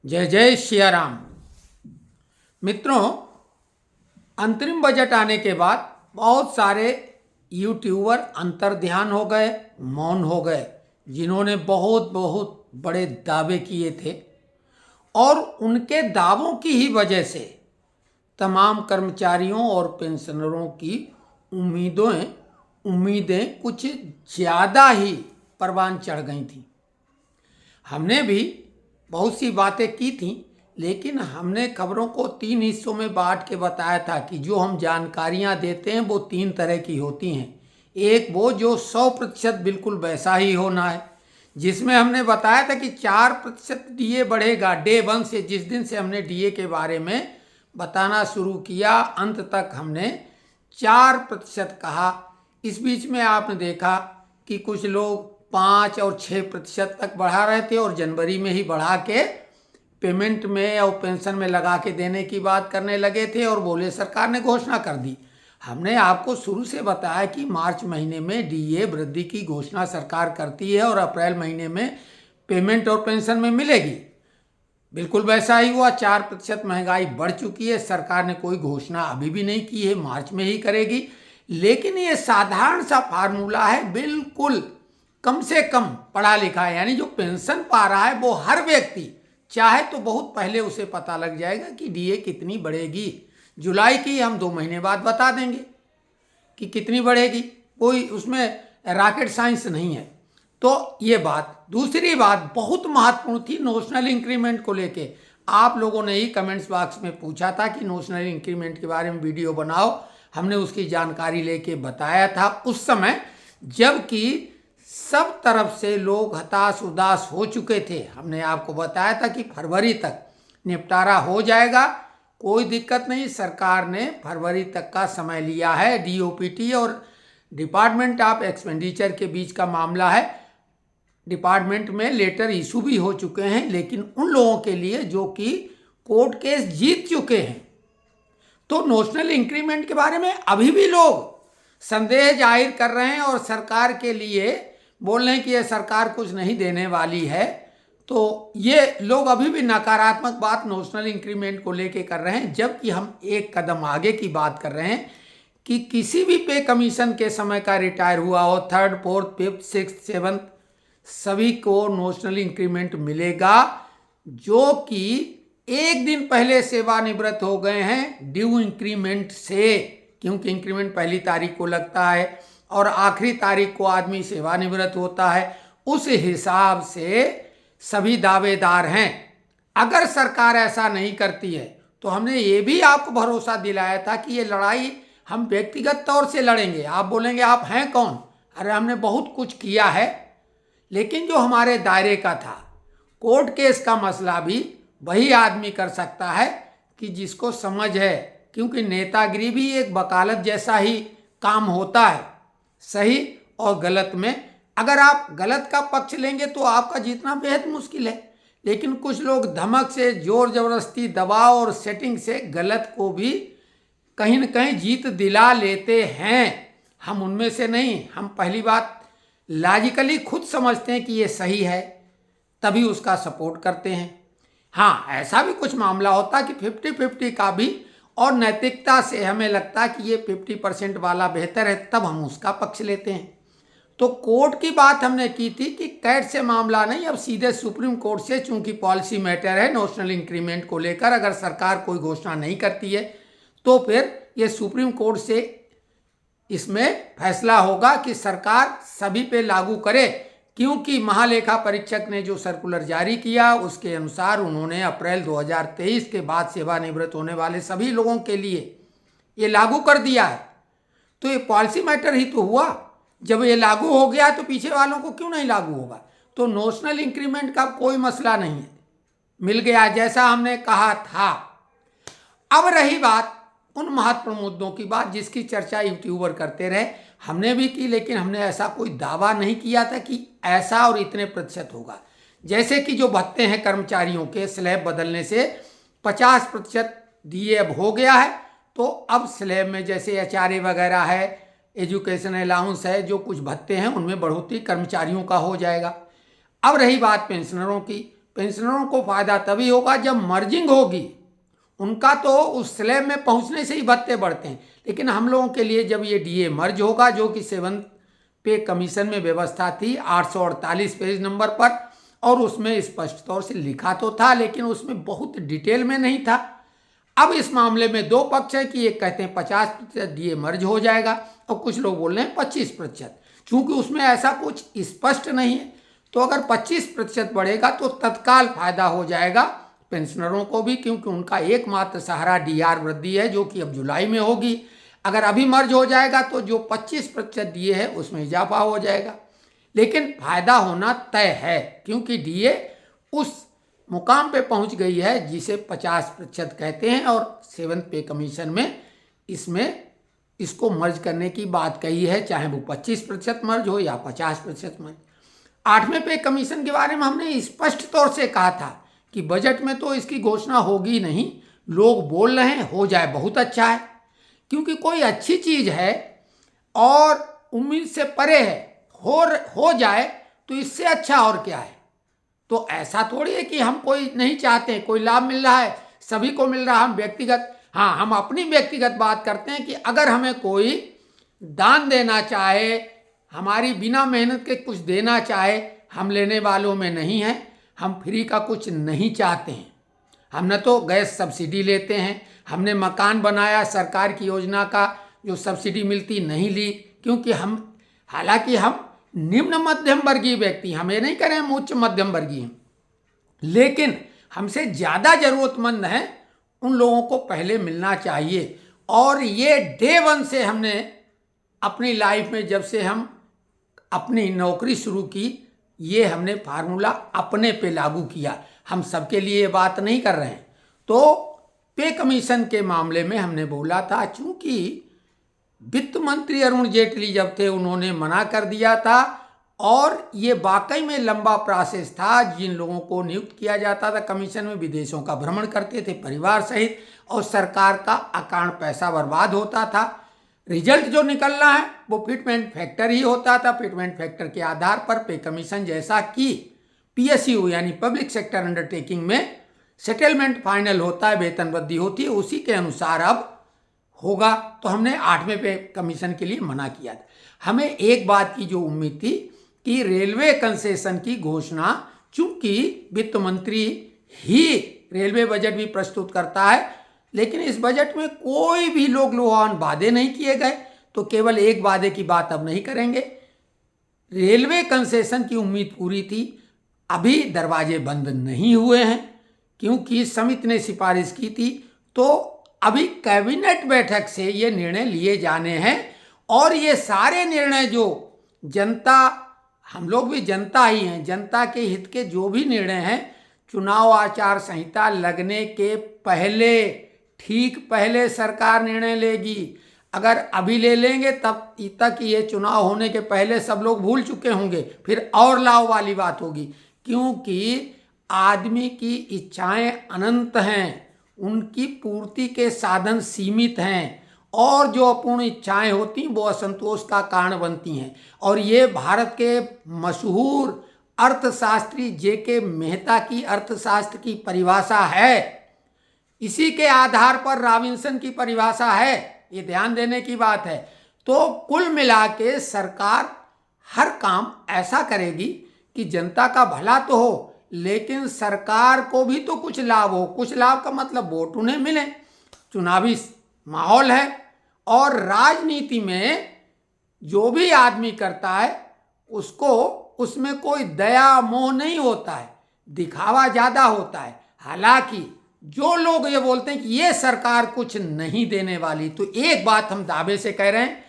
जय जय सिया राम। मित्रों, अंतरिम बजट आने के बाद बहुत सारे यूट्यूबर अंतर्ध्यान हो गए, मौन हो गए, जिन्होंने बहुत बहुत बड़े दावे किए थे और उनके दावों की ही वजह से तमाम कर्मचारियों और पेंशनरों की उम्मीदें कुछ ज़्यादा ही परवान चढ़ गई थी। हमने भी बहुत सी बातें की थी, लेकिन हमने खबरों को 3 हिस्सों में बांट के बताया था कि जो हम जानकारियां देते हैं वो 3 तरह की होती हैं। एक वो जो 100% बिल्कुल वैसा ही होना है, जिसमें हमने बताया था कि 4% डीए बढ़ेगा डे 1 से। जिस दिन से हमने डीए के बारे में बताना शुरू किया, अंत तक हमने 4% कहा। इस बीच में आपने देखा कि कुछ लोग 5 और 6% तक बढ़ा रहे थे और जनवरी में ही बढ़ा के पेमेंट में और पेंशन में लगा के देने की बात करने लगे थे और बोले सरकार ने घोषणा कर दी। हमने आपको शुरू से बताया कि मार्च महीने में डीए वृद्धि की घोषणा सरकार करती है और अप्रैल महीने में पेमेंट और पेंशन में मिलेगी। बिल्कुल वैसा ही हुआ। 4% महंगाई बढ़ चुकी है। सरकार ने कोई घोषणा अभी भी नहीं की है, मार्च में ही करेगी। लेकिन ये साधारण सा फार्मूला है, बिल्कुल कम से कम पढ़ा लिखा है, यानी जो पेंशन पा रहा है वो हर व्यक्ति चाहे तो बहुत पहले उसे पता लग जाएगा कि डीए कितनी बढ़ेगी। जुलाई की हम 2 महीने बाद बता देंगे कि कितनी बढ़ेगी, कोई उसमें रॉकेट साइंस नहीं है। तो ये बात। दूसरी बात बहुत महत्वपूर्ण थी नोशनल इंक्रीमेंट को लेके। आप लोगों ने ही कमेंट्स बॉक्स में पूछा था कि नोशनल इंक्रीमेंट के बारे में वीडियो बनाओ। हमने उसकी जानकारी लेके बताया था उस समय, जबकि सब तरफ से लोग हताश उदास हो चुके थे। हमने आपको बताया था कि फरवरी तक निपटारा हो जाएगा, कोई दिक्कत नहीं। सरकार ने फरवरी तक का समय लिया है। डीओपीटी और डिपार्टमेंट ऑफ एक्सपेंडिचर के बीच का मामला है। डिपार्टमेंट में लेटर इशू भी हो चुके हैं, लेकिन उन लोगों के लिए जो कि कोर्ट केस जीत चुके हैं। तो नोशनल इंक्रीमेंट के बारे में अभी भी लोग संदेह जाहिर कर रहे हैं और सरकार के लिए बोल रहे हैं कि ये सरकार कुछ नहीं देने वाली है। तो ये लोग अभी भी नकारात्मक बात नोशनल इंक्रीमेंट को लेके कर रहे हैं, जबकि हम एक कदम आगे की बात कर रहे हैं कि किसी भी पे कमीशन के समय का रिटायर हुआ हो, 3rd, 4th, 5th, 6th, 7th, सभी को नोशनल इंक्रीमेंट मिलेगा, जो कि एक दिन पहले सेवानिवृत्त हो गए हैं ड्यू इंक्रीमेंट से। क्योंकि इंक्रीमेंट पहली तारीख को लगता है और आखिरी तारीख को आदमी सेवानिवृत्त होता है। उस हिसाब से सभी दावेदार हैं। अगर सरकार ऐसा नहीं करती है तो हमने ये भी आपको भरोसा दिलाया था कि ये लड़ाई हम व्यक्तिगत तौर से लड़ेंगे। आप बोलेंगे आप हैं कौन? अरे हमने बहुत कुछ किया है, लेकिन जो हमारे दायरे का था, कोर्ट केस का मसला भी वही आदमी कर सकता है कि जिसको समझ है। क्योंकि नेतागिरी भी एक वकालत जैसा ही काम होता है। सही और गलत में अगर आप गलत का पक्ष लेंगे तो आपका जीतना बेहद मुश्किल है। लेकिन कुछ लोग धमक से, जोर जबरदस्ती, दबाव और सेटिंग से गलत को भी कहीं न कहीं जीत दिला लेते हैं। हम उनमें से नहीं। हम पहली बात लॉजिकली खुद समझते हैं कि ये सही है, तभी उसका सपोर्ट करते हैं। हाँ, ऐसा भी कुछ मामला होता है कि 50-50 का भी, और नैतिकता से हमें लगता है कि ये 50% वाला बेहतर है, तब हम उसका पक्ष लेते हैं। तो कोर्ट की बात हमने की थी कि कैट से मामला नहीं, अब सीधे सुप्रीम कोर्ट से, चूंकि पॉलिसी मैटर है नोशनल इंक्रीमेंट को लेकर। अगर सरकार कोई घोषणा नहीं करती है तो फिर ये सुप्रीम कोर्ट से इसमें फैसला होगा कि सरकार सभी पे लागू करे। क्योंकि महालेखा परीक्षक ने जो सर्कुलर जारी किया उसके अनुसार उन्होंने अप्रैल 2023 के बाद सेवानिवृत्त होने वाले सभी लोगों के लिए ये लागू कर दिया है। तो ये पॉलिसी मैटर ही तो हुआ। जब ये लागू हो गया तो पीछे वालों को क्यों नहीं लागू होगा? तो नोशनल इंक्रीमेंट का कोई मसला नहीं है, मिल गया जैसा हमने कहा था। अब रही बात उन महत्वपूर्ण मुद्दों की बात जिसकी चर्चा यूट्यूबर करते रहे, हमने भी की, लेकिन हमने ऐसा कोई दावा नहीं किया था कि ऐसा और इतने प्रतिशत होगा। जैसे कि जो भत्ते हैं कर्मचारियों के, स्लैब बदलने से 50% डीए अब हो गया है। तो अब स्लैब में जैसे एचआरए वगैरह है, एजुकेशन अलाउंस है, जो कुछ भत्ते हैं उनमें बढ़ोतरी कर्मचारियों का हो जाएगा। अब रही बात पेंशनरों की, पेंशनरों को फायदा तभी होगा जब मर्जिंग होगी। उनका तो उस स्लैब में पहुंचने से ही भत्ते बढ़ते हैं, लेकिन हम लोगों के लिए जब ये डीए मर्ज होगा, जो कि 7th पे कमीशन में व्यवस्था थी 848 पेज नंबर पर, और उसमें स्पष्ट तौर से लिखा तो था लेकिन उसमें बहुत डिटेल में नहीं था। अब इस मामले में दो पक्ष है कि एक कहते हैं 50% डीए मर्ज हो जाएगा और कुछ लोग बोल रहे हैं 25%। चूंकि उसमें ऐसा कुछ स्पष्ट नहीं है, तो अगर 25% बढ़ेगा तो तत्काल फायदा हो जाएगा पेंशनरों को भी, क्योंकि उनका एकमात्र सहारा डीआर वृद्धि है जो कि अब जुलाई में होगी। अगर अभी मर्ज हो जाएगा तो जो 25% डीए है उसमें इजाफा हो जाएगा, लेकिन फायदा होना तय है क्योंकि डीए उस मुकाम पे पहुंच गई है जिसे 50% कहते हैं, और 7th पे कमीशन में इसको मर्ज करने की बात कही है, चाहे वो 25% मर्ज हो या 50% मर्ज। 8वें पे कमीशन के बारे में हमने स्पष्ट तौर से कहा था कि बजट में तो इसकी घोषणा होगी नहीं, लोग बोल रहे हैं हो जाए बहुत अच्छा है, क्योंकि कोई अच्छी चीज है और उम्मीद से परे है, हो जाए तो इससे अच्छा और क्या है। तो ऐसा थोड़ी है कि हम कोई नहीं चाहते, कोई लाभ मिल रहा है सभी को मिल रहा है, हम अपनी व्यक्तिगत बात करते हैं कि अगर हमें कोई दान देना चाहे, हमारी बिना मेहनत के कुछ देना चाहे, हम लेने वालों में नहीं हैं, हम फ्री का कुछ नहीं चाहते हैं। हमने तो गैस सब्सिडी लेते हैं, हमने मकान बनाया, सरकार की योजना का जो सब्सिडी मिलती नहीं ली, क्योंकि हालांकि हम निम्न मध्यम वर्गीय व्यक्ति, हम ये नहीं करें हम उच्च मध्यम वर्गीय, लेकिन हमसे ज़्यादा ज़रूरतमंद हैं उन लोगों को पहले मिलना चाहिए। और ये डे 1 से हमने अपनी लाइफ में, जब से हम अपनी नौकरी शुरू की, ये हमने फार्मूला अपने पे लागू किया। हम सबके लिए ये बात नहीं कर रहे हैं। तो पे कमीशन के मामले में हमने बोला था, चूंकि वित्त मंत्री अरुण जेटली जब थे उन्होंने मना कर दिया था, और ये वाकई में लंबा प्रोसेस था। जिन लोगों को नियुक्त किया जाता था कमीशन में विदेशों का भ्रमण करते थे परिवार सहित, और सरकार का अकारण पैसा बर्बाद होता था। रिजल्ट जो निकलना है वो फिटमेंट फैक्टर ही होता था। फिटमेंट फैक्टर के आधार पर पे कमीशन, जैसा कि पीएसयू यानी पब्लिक सेक्टर अंडरटेकिंग में सेटलमेंट फाइनल होता है, वेतन वृद्धि होती है, उसी के अनुसार अब होगा। तो हमने 8वें पे कमीशन के लिए मना किया था। हमें एक बात की जो उम्मीद थी कि रेलवे कंसेशन की घोषणा, चूंकि वित्त मंत्री ही रेलवे बजट भी प्रस्तुत करता है, लेकिन इस बजट में कोई भी लोग लुभावन वादे नहीं किए गए, तो केवल एक वादे की बात अब नहीं करेंगे। रेलवे कंसेशन की उम्मीद पूरी थी, अभी दरवाजे बंद नहीं हुए हैं क्योंकि समिति ने सिफारिश की थी। तो अभी कैबिनेट बैठक से ये निर्णय लिए जाने हैं, और ये सारे निर्णय जो जनता, हम लोग भी जनता ही हैं, जनता के हित के जो भी निर्णय हैं, चुनाव आचार संहिता लगने के पहले, ठीक पहले सरकार निर्णय लेगी। अगर अभी ले लेंगे तब तक ये चुनाव होने के पहले सब लोग भूल चुके होंगे, फिर और लाभ वाली बात होगी, क्योंकि आदमी की इच्छाएं अनंत हैं, उनकी पूर्ति के साधन सीमित हैं, और जो अपूर्ण इच्छाएं होती हैं वो असंतोष का कारण बनती हैं। और ये भारत के मशहूर अर्थशास्त्री जेके मेहता की अर्थशास्त्र की परिभाषा है, इसी के आधार पर रॉबिन्सन की परिभाषा है, ये ध्यान देने की बात है। तो कुल मिला के सरकार हर काम ऐसा करेगी कि जनता का भला तो हो, लेकिन सरकार को भी तो कुछ लाभ हो। कुछ लाभ का मतलब वोट उन्हें मिले, चुनावी माहौल है, और राजनीति में जो भी आदमी करता है उसको उसमें कोई दया मोह नहीं होता है, दिखावा ज़्यादा होता है। हालांकि जो लोग ये बोलते हैं कि ये सरकार कुछ नहीं देने वाली, तो एक बात हम दावे से कह रहे हैं,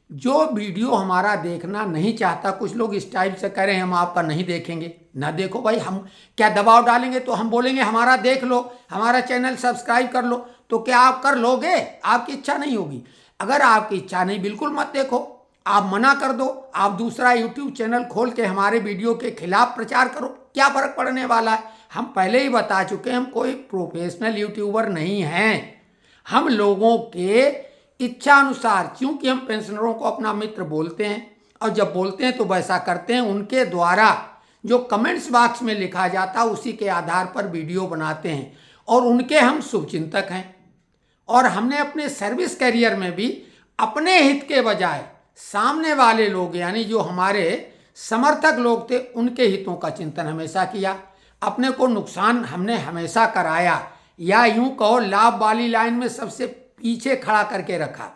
जो वीडियो हमारा देखना नहीं चाहता, कुछ लोग इस टाइप से कह रहे हैं हम आपका नहीं देखेंगे, ना देखो भाई, हम क्या दबाव डालेंगे? तो हम बोलेंगे हमारा देख लो, हमारा चैनल सब्सक्राइब कर लो, तो क्या आप कर लोगे? आपकी इच्छा नहीं होगी। अगर आपकी इच्छा नहीं, बिल्कुल मत देखो, आप मना कर दो, आप दूसरा यूट्यूब चैनल खोल के हमारे वीडियो के खिलाफ प्रचार करो, क्या फर्क पड़ने वाला है? हम पहले ही बता चुके हैं, हम कोई प्रोफेशनल यूट्यूबर नहीं हैं। हम लोगों के इच्छा अनुसार, क्योंकि हम पेंशनरों को अपना मित्र बोलते हैं, और जब बोलते हैं तो वैसा करते हैं, उनके द्वारा जो कमेंट्स बॉक्स में लिखा जाता उसी के आधार पर वीडियो बनाते हैं और उनके हम शुभचिंतक हैं। और हमने अपने सर्विस करियर में भी अपने हित के बजाय सामने वाले लोग यानी जो हमारे समर्थक लोग थे उनके हितों का चिंतन हमेशा किया। अपने को नुकसान हमने हमेशा कराया या यूं कहो लाभ वाली लाइन में सबसे पीछे खड़ा करके रखा।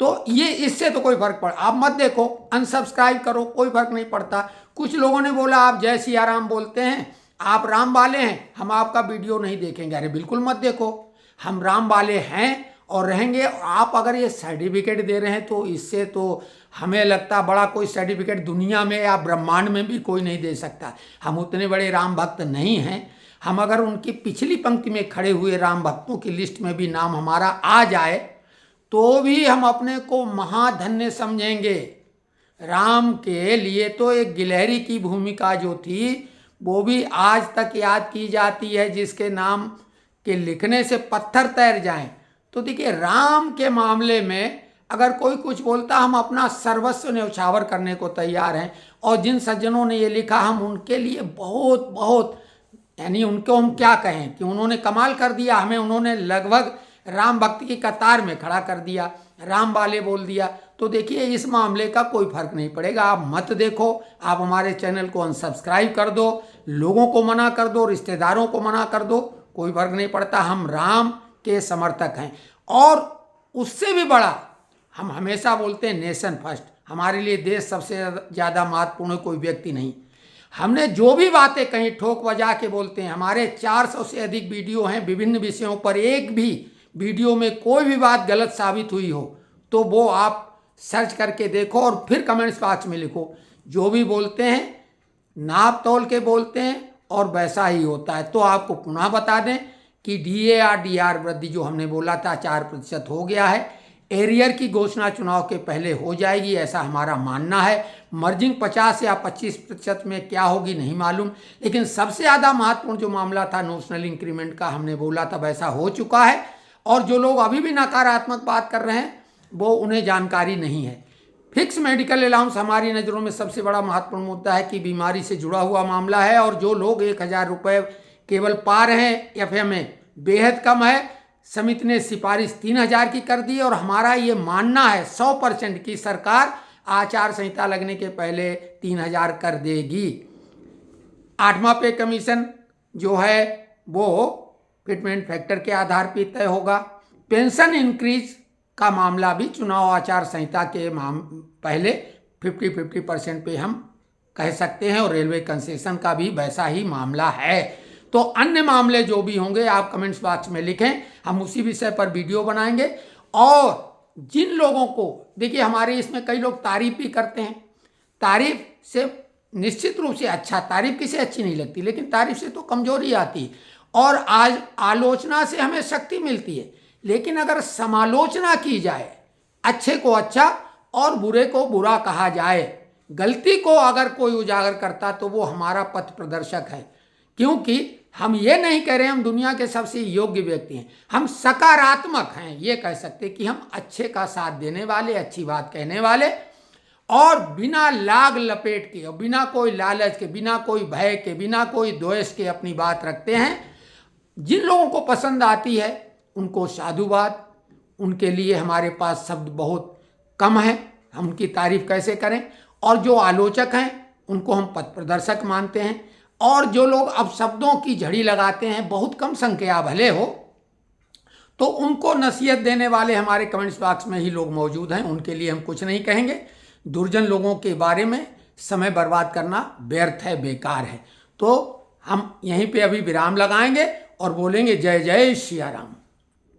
तो ये इससे तो कोई फर्क पड़ा, आप मत देखो, अनसब्सक्राइब करो, कोई फर्क नहीं पड़ता। कुछ लोगों ने बोला आप जय सिया राम बोलते हैं, आप राम वाले हैं, हम आपका वीडियो नहीं देखेंगे। अरे बिल्कुल मत देखो, हम राम वाले हैं और रहेंगे। आप अगर ये सर्टिफिकेट दे रहे हैं तो इससे तो हमें लगता बड़ा कोई सर्टिफिकेट दुनिया में या ब्रह्मांड में भी कोई नहीं दे सकता। हम उतने बड़े राम भक्त नहीं हैं। हम अगर उनकी पिछली पंक्ति में खड़े हुए राम भक्तों की लिस्ट में भी नाम हमारा आ जाए तो भी हम अपने को महाधन्य समझेंगे। राम के लिए तो एक गिलहरी की भूमिका जो थी वो भी आज तक याद की जाती है, जिसके नाम के लिखने से पत्थर तैर जाएं। तो देखिए राम के मामले में अगर कोई कुछ बोलता हम अपना सर्वस्व न्यौछावर करने को तैयार हैं। और जिन सज्जनों ने ये लिखा हम उनके लिए बहुत बहुत यानी उनको हम क्या कहें कि उन्होंने कमाल कर दिया। हमें उन्होंने लगभग राम भक्ति की कतार में खड़ा कर दिया, राम वाले बोल दिया। तो देखिए इस मामले का कोई फर्क नहीं पड़ेगा। आप मत देखो, आप हमारे चैनल को अनसब्सक्राइब कर दो, लोगों को मना कर दो, रिश्तेदारों को मना कर दो, कोई फर्क नहीं पड़ता। हम राम के समर्थक हैं। और उससे भी बड़ा हम हमेशा बोलते हैं नेशन फर्स्ट। हमारे लिए देश सबसे ज़्यादा महत्वपूर्ण है, कोई व्यक्ति नहीं। हमने जो भी बातें कहीं ठोक बजा के बोलते हैं। हमारे 400 से अधिक वीडियो हैं विभिन्न विषयों पर। एक भी वीडियो में कोई भी बात गलत साबित हुई हो तो वो आप सर्च करके देखो और फिर कमेंट्स बॉक्स में लिखो। जो भी बोलते हैं नाप तोल के बोलते हैं और वैसा ही होता है। तो आपको पुनः बता दें कि DAR वृद्धि जो हमने बोला था 4% हो गया है। एरियर की घोषणा चुनाव के पहले हो जाएगी, ऐसा हमारा मानना है। मर्जिंग 50 या 25% में क्या होगी नहीं मालूम। लेकिन सबसे ज़्यादा महत्वपूर्ण जो मामला था नोशनल इंक्रीमेंट का, हमने बोला था वैसा हो चुका है। और जो लोग अभी भी नकारात्मक बात कर रहे हैं वो उन्हें जानकारी नहीं है। फिक्स मेडिकल अलाउंस हमारी नज़रों में सबसे बड़ा महत्वपूर्ण मुद्दा है कि बीमारी से जुड़ा हुआ मामला है। और जो लोग 1000 रुपये केवल पा रहे हैं FM में बेहद कम है। समिति ने सिफारिश 3000 की कर दी और हमारा ये मानना है 100% की सरकार आचार संहिता लगने के पहले 3000 कर देगी। 8वां पे कमीशन जो है वो फिटमेंट फैक्टर के आधार पर तय होगा। पेंशन इंक्रीज का मामला भी चुनाव आचार संहिता के पहले 50% पे हम कह सकते हैं। और रेलवे कंसेशन का भी वैसा ही मामला है। तो अन्य मामले जो भी होंगे आप कमेंट्स बॉक्स में लिखें, हम उसी विषय पर वीडियो बनाएंगे। और जिन लोगों को देखिए हमारे इसमें कई लोग तारीफ भी करते हैं। तारीफ से निश्चित रूप से अच्छा, तारीफ किसे अच्छी नहीं लगती, लेकिन तारीफ से तो कमजोरी आती है। और आज आलोचना से हमें शक्ति मिलती है। लेकिन अगर समालोचना की जाए, अच्छे को अच्छा और बुरे को बुरा कहा जाए, गलती को अगर कोई उजागर करता तो वो हमारा पथ प्रदर्शक है। क्योंकि हम ये नहीं कह रहे हम दुनिया के सबसे योग्य व्यक्ति हैं, हम सकारात्मक हैं। ये कह सकते कि हम अच्छे का साथ देने वाले, अच्छी बात कहने वाले और बिना लाग लपेट के और बिना कोई लालच के, बिना कोई भय के, बिना कोई द्वेष के अपनी बात रखते हैं। जिन लोगों को पसंद आती है उनको साधुवाद, उनके लिए हमारे पास शब्द बहुत कम है, हम उनकी तारीफ कैसे करें। और जो आलोचक हैं उनको हम पथ प्रदर्शक मानते हैं। और जो लोग अब शब्दों की झड़ी लगाते हैं, बहुत कम संख्या भले हो, तो उनको नसीहत देने वाले हमारे कमेंट्स बॉक्स में ही लोग मौजूद हैं। उनके लिए हम कुछ नहीं कहेंगे। दुर्जन लोगों के बारे में समय बर्बाद करना व्यर्थ है, बेकार है। तो हम यहीं पे अभी विराम लगाएंगे और बोलेंगे जय जय सिया राम।